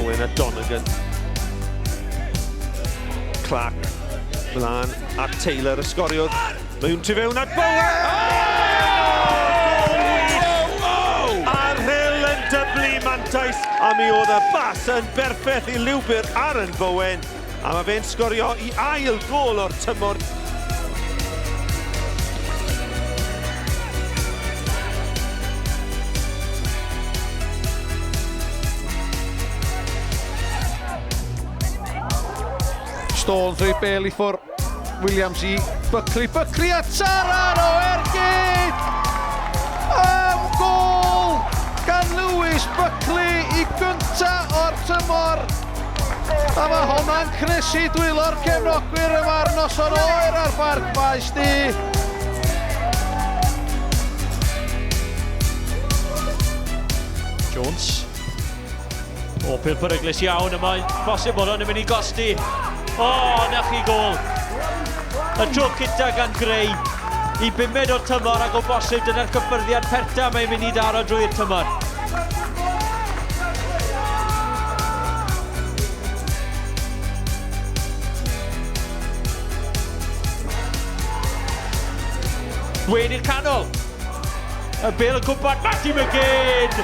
Bowen a Donegan. Clark mlaen at Taylor, y Sgorio. Mae hwn tu fewn at Bowen! A Rhyl yn dyblu mantais, a mi oedd y bas yn berffaith i liwbyr ar yn Bowen. A mae fe'n sgorio i ail gôl o'r tymor. Stones o'i bel i ffwr Williams i BUCKLEY a Taran o ergyd! Am gôl gan Lewis BUCKLEY i gynta o'r tymor. A mae hwnna'n cnesu dwylo'r cefnogwyr yma'r noson oer ar Barc Maes D. Jones. O, pil peryglis iawn yma. Bosib bod hwn yn mynd i gosti. O, na chi gôl. Y tro cynta gan Greu i 5 o'r tymor ac o bosib dyna'r cyffyrddiad perta mae'n mynd i daro drwy'r tymor. Wedi'r canol. Y bel yn gwybod MATTY McGINN.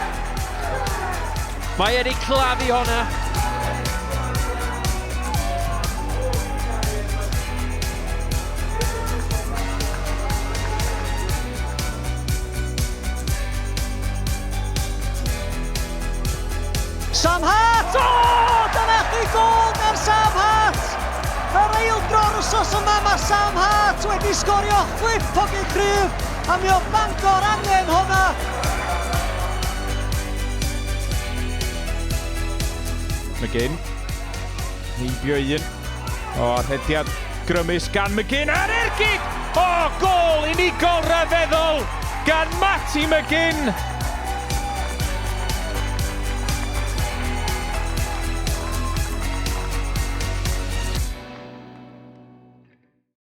Mae wedi claddu honna. Sam HART! O! Dyna chi gôl gan Sam HART! Yr eildro'r wsos yma mae Sam HART wedi sgorio chwip o gryf a mi o Bangor angen hwnna. McGinn. Heibio un. O'r hediad grymus gan McGinn ar ergyd! O, gôl unigol rhyfeddol gan MATTY McGINN!